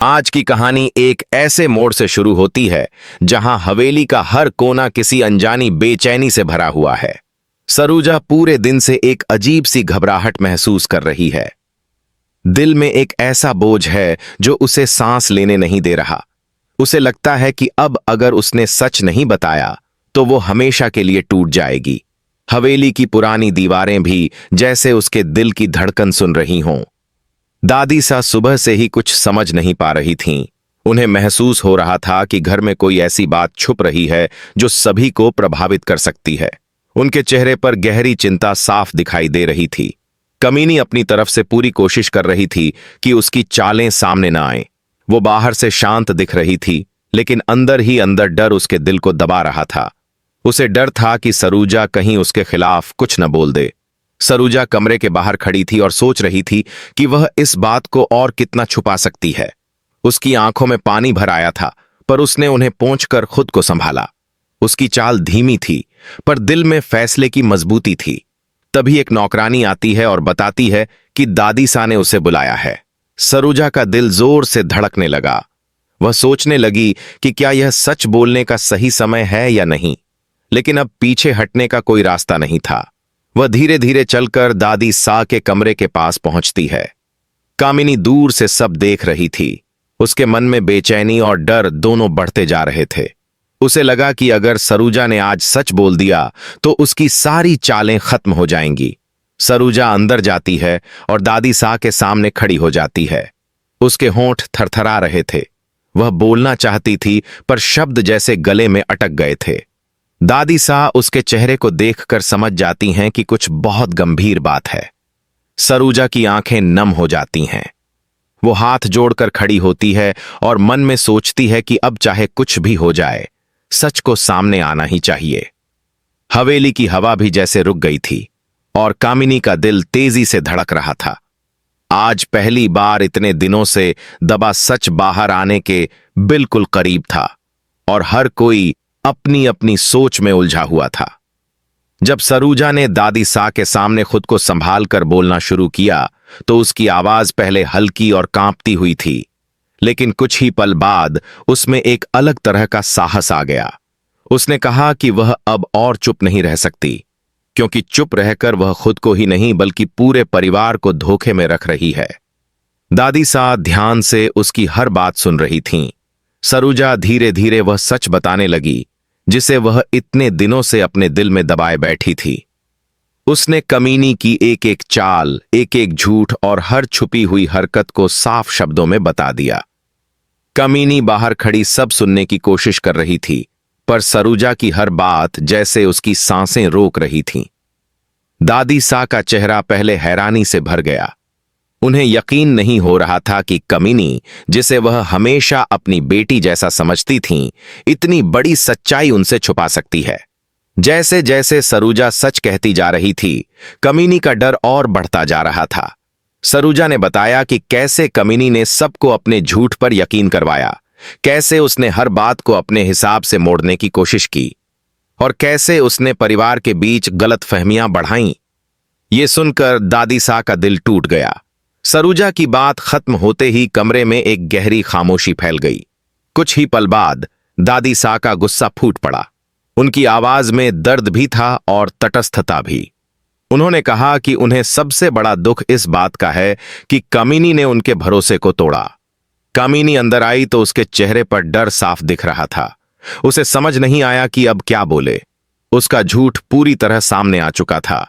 आज की कहानी एक ऐसे मोड़ से शुरू होती है जहां हवेली का हर कोना किसी अनजानी बेचैनी से भरा हुआ है। सरूजा पूरे दिन से एक अजीब सी घबराहट महसूस कर रही है। दिल में एक ऐसा बोझ है जो उसे सांस लेने नहीं दे रहा। उसे लगता है कि अब अगर उसने सच नहीं बताया तो वो हमेशा के लिए टूट जाएगी। हवेली की पुरानी दीवारें भी जैसे उसके दिल की धड़कन सुन रही हों। दादी सा सुबह से ही कुछ समझ नहीं पा रही थीं। उन्हें महसूस हो रहा था कि घर में कोई ऐसी बात छुप रही है जो सभी को प्रभावित कर सकती है। उनके चेहरे पर गहरी चिंता साफ दिखाई दे रही थी। कमीनी अपनी तरफ से पूरी कोशिश कर रही थी कि उसकी चालें सामने न आएं। वो बाहर से शांत दिख रही थी, लेकिन अंदर ही अंदर डर उसके दिल को दबा रहा था। उसे डर था कि सरूजा कहीं उसके खिलाफ कुछ न बोल दे। सरूजा कमरे के बाहर खड़ी थी और सोच रही थी कि वह इस बात को और कितना छुपा सकती है। उसकी आंखों में पानी भर आया था, पर उसने उन्हें पोंछकर खुद को संभाला। उसकी चाल धीमी थी, पर दिल में फैसले की मजबूती थी। तभी एक नौकरानी आती है और बताती है कि दादी सा ने उसे बुलाया है। सरूजा का दिल जोर से धड़कने लगा। वह सोचने लगी कि क्या यह सच बोलने का सही समय है या नहीं, लेकिन अब पीछे हटने का कोई रास्ता नहीं था। वह धीरे धीरे चलकर दादी सा के कमरे के पास पहुंचती है। कामिनी दूर से सब देख रही थी। उसके मन में बेचैनी और डर दोनों बढ़ते जा रहे थे। उसे लगा कि अगर सरूजा ने आज सच बोल दिया तो उसकी सारी चालें खत्म हो जाएंगी। सरूजा अंदर जाती है और दादी सा के सामने खड़ी हो जाती है। उसके होंठ थरथरा रहे थे। वह बोलना चाहती थी, पर शब्द जैसे गले में अटक गए थे। दादी सा उसके चेहरे को देखकर समझ जाती हैं कि कुछ बहुत गंभीर बात है। सरूजा की आंखें नम हो जाती हैं। वो हाथ जोड़कर खड़ी होती है और मन में सोचती है कि अब चाहे कुछ भी हो जाए, सच को सामने आना ही चाहिए। हवेली की हवा भी जैसे रुक गई थी और कामिनी का दिल तेजी से धड़क रहा था। आज पहली बार इतने दिनों से दबा सच बाहर आने के बिल्कुल करीब था और हर कोई अपनी अपनी सोच में उलझा हुआ था। जब सरूजा ने दादी सा के सामने खुद को संभाल कर बोलना शुरू किया तो उसकी आवाज पहले हल्की और कांपती हुई थी, लेकिन कुछ ही पल बाद उसमें एक अलग तरह का साहस आ गया। उसने कहा कि वह अब और चुप नहीं रह सकती, क्योंकि चुप रहकर वह खुद को ही नहीं बल्कि पूरे परिवार को धोखे में रख रही है। दादी सा ध्यान से उसकी हर बात सुन रही थीं। सरूजा धीरे धीरे वह सच बताने लगी जिसे वह इतने दिनों से अपने दिल में दबाए बैठी थी। उसने कमीनी की एक एक चाल, एक एक झूठ और हर छुपी हुई हरकत को साफ शब्दों में बता दिया। कमीनी बाहर खड़ी सब सुनने की कोशिश कर रही थी, पर सरूजा की हर बात जैसे उसकी सांसें रोक रही थीं। दादी सा का चेहरा पहले हैरानी से भर गया। उन्हें यकीन नहीं हो रहा था कि कमीनी, जिसे वह हमेशा अपनी बेटी जैसा समझती थीं, इतनी बड़ी सच्चाई उनसे छुपा सकती है। जैसे जैसे सरूजा सच कहती जा रही थी, कमीनी का डर और बढ़ता जा रहा था। सरूजा ने बताया कि कैसे कमीनी ने सबको अपने झूठ पर यकीन करवाया, कैसे उसने हर बात को अपने हिसाब से मोड़ने की कोशिश की और कैसे उसने परिवार के बीच गलतफहमियां बढ़ाईं। ये सुनकर दादी सा का दिल टूट गया। सरूजा की बात खत्म होते ही कमरे में एक गहरी खामोशी फैल गई। कुछ ही पल बाद दादी सा का गुस्सा फूट पड़ा। उनकी आवाज में दर्द भी था और तटस्थता भी। उन्होंने कहा कि उन्हें सबसे बड़ा दुख इस बात का है कि कमीनी ने उनके भरोसे को तोड़ा। कमीनी अंदर आई तो उसके चेहरे पर डर साफ दिख रहा था। उसे समझ नहीं आया कि अब क्या बोले। उसका झूठ पूरी तरह सामने आ चुका था।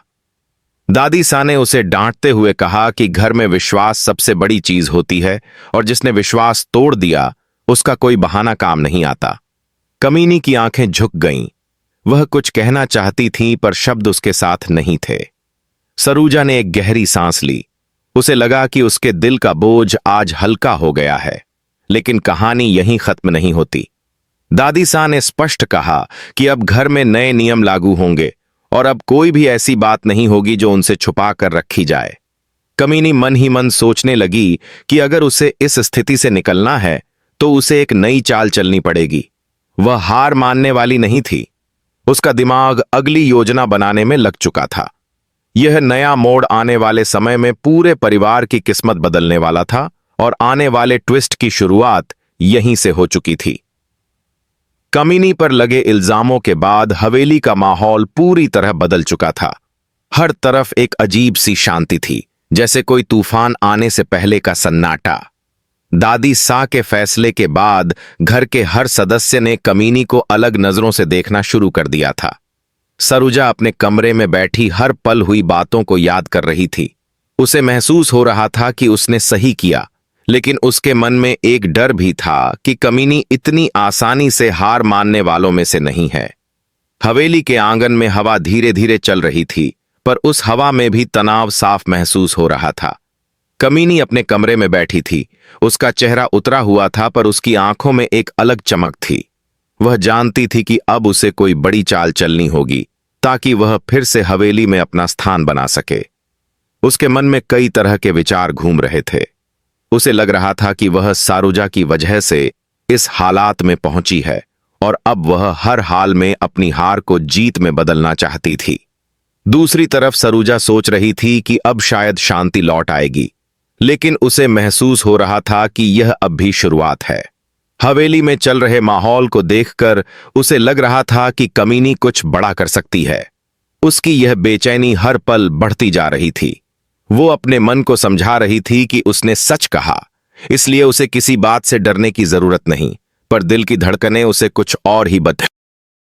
दादी सा ने उसे डांटते हुए कहा कि घर में विश्वास सबसे बड़ी चीज होती है और जिसने विश्वास तोड़ दिया उसका कोई बहाना काम नहीं आता। कमीनी की आंखें झुक गईं। वह कुछ कहना चाहती थी, पर शब्द उसके साथ नहीं थे। सरूजा ने एक गहरी सांस ली। उसे लगा कि उसके दिल का बोझ आज हल्का हो गया है, लेकिन कहानी यहीं खत्म नहीं होती। दादी सा ने स्पष्ट कहा कि अब घर में नए नियम लागू होंगे और अब कोई भी ऐसी बात नहीं होगी जो उनसे छुपा कर रखी जाए। कमीनी मन ही मन सोचने लगी कि अगर उसे इस स्थिति से निकलना है तो उसे एक नई चाल चलनी पड़ेगी। वह हार मानने वाली नहीं थी। उसका दिमाग अगली योजना बनाने में लग चुका था। यह नया मोड़ आने वाले समय में पूरे परिवार की किस्मत बदलने वाला था और आने वाले ट्विस्ट की शुरुआत यहीं से हो चुकी थी। कमीनी पर लगे इल्जामों के बाद हवेली का माहौल पूरी तरह बदल चुका था। हर तरफ एक अजीब सी शांति थी, जैसे कोई तूफान आने से पहले का सन्नाटा। दादी सा के फैसले के बाद घर के हर सदस्य ने कमीनी को अलग नजरों से देखना शुरू कर दिया था। सरुजा अपने कमरे में बैठी हर पल हुई बातों को याद कर रही थी। उसे महसूस हो रहा था कि उसने सही किया, लेकिन उसके मन में एक डर भी था कि कमीनी इतनी आसानी से हार मानने वालों में से नहीं है। हवेली के आंगन में हवा धीरे धीरे चल रही थी, पर उस हवा में भी तनाव साफ महसूस हो रहा था। कमीनी अपने कमरे में बैठी थी। उसका चेहरा उतरा हुआ था, पर उसकी आंखों में एक अलग चमक थी। वह जानती थी कि अब उसे कोई बड़ी चाल चलनी होगी ताकि वह फिर से हवेली में अपना स्थान बना सके। उसके मन में कई तरह के विचार घूम रहे थे। उसे लग रहा था कि वह सारुजा की वजह से इस हालात में पहुंची है और अब वह हर हाल में अपनी हार को जीत में बदलना चाहती थी। दूसरी तरफ सरुजा सोच रही थी कि अब शायद शांति लौट आएगी, लेकिन उसे महसूस हो रहा था कि यह अब भी शुरुआत है। हवेली में चल रहे माहौल को देखकर उसे लग रहा था कि कमीनी कुछ बड़ा कर सकती है। उसकी यह बेचैनी हर पल बढ़ती जा रही थी। वो अपने मन को समझा रही थी कि उसने सच कहा, इसलिए उसे किसी बात से डरने की जरूरत नहीं, पर दिल की धड़कनें उसे कुछ और ही बता